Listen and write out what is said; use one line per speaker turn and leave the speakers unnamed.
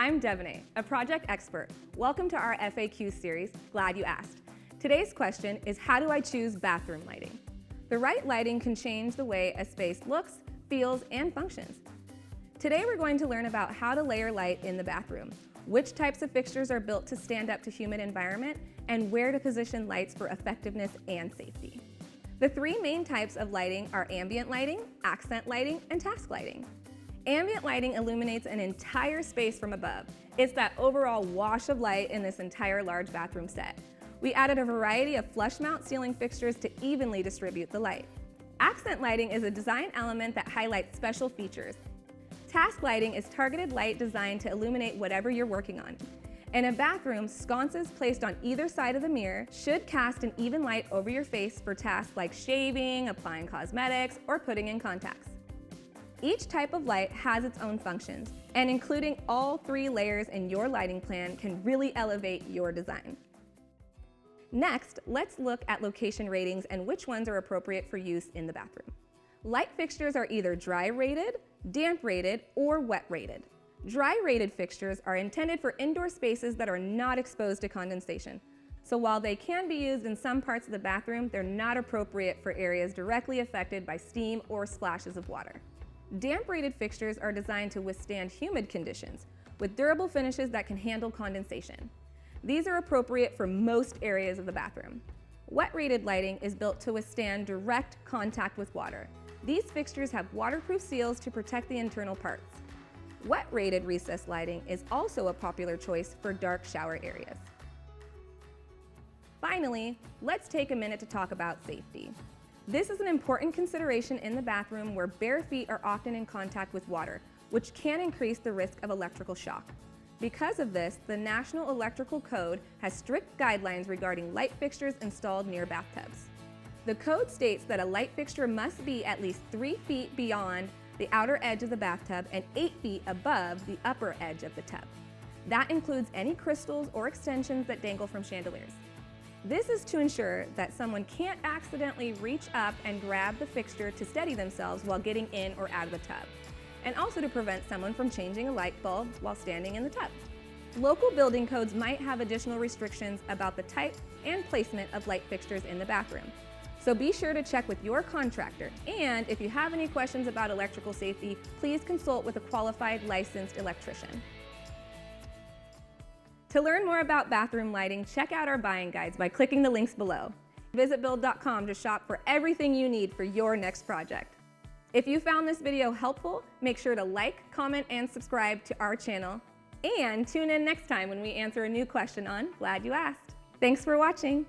I'm Devone, a project expert. Welcome to our FAQ series, Glad You Asked. Today's question is, how do I choose bathroom lighting? The right lighting can change the way a space looks, feels, and functions. Today we're going to learn about how to layer light in the bathroom, which types of fixtures are built to stand up to humid environment, and where to position lights for effectiveness and safety. The three main types of lighting are ambient lighting, accent lighting, and task lighting. Ambient lighting illuminates an entire space from above. It's that overall wash of light in this entire large bathroom set. We added a variety of flush mount ceiling fixtures to evenly distribute the light. Accent lighting is a design element that highlights special features. Task lighting is targeted light designed to illuminate whatever you're working on. In a bathroom, sconces placed on either side of the mirror should cast an even light over your face for tasks like shaving, applying cosmetics, or putting in contacts. Each type of light has its own functions, and including all three layers in your lighting plan can really elevate your design. Next, let's look at location ratings and which ones are appropriate for use in the bathroom. Light fixtures are either dry rated, damp rated, or wet rated. Dry rated fixtures are intended for indoor spaces that are not exposed to condensation. So while they can be used in some parts of the bathroom, they're not appropriate for areas directly affected by steam or splashes of water. Damp rated fixtures are designed to withstand humid conditions with durable finishes that can handle condensation. These are appropriate for most areas of the bathroom. Wet rated lighting is built to withstand direct contact with water. These fixtures have waterproof seals to protect the internal parts. Wet rated recessed lighting is also a popular choice for dark shower areas. Finally, let's take a minute to talk about safety. This is an important consideration in the bathroom where bare feet are often in contact with water, which can increase the risk of electrical shock. Because of this, the National Electrical Code has strict guidelines regarding light fixtures installed near bathtubs. The code states that a light fixture must be at least 3 feet beyond the outer edge of the bathtub and 8 feet above the upper edge of the tub. That includes any crystals or extensions that dangle from chandeliers. This is to ensure that someone can't accidentally reach up and grab the fixture to steady themselves while getting in or out of the tub, and also to prevent someone from changing a light bulb while standing in the tub. Local building codes might have additional restrictions about the type and placement of light fixtures in the bathroom. So be sure to check with your contractor, and if you have any questions about electrical safety, please consult with a qualified licensed electrician. To learn more about bathroom lighting, check out our buying guides by clicking the links below. Visit build.com to shop for everything you need for your next project. If you found this video helpful, make sure to like, comment, and subscribe to our channel. And tune in next time when we answer a new question on Glad You Asked. Thanks for watching.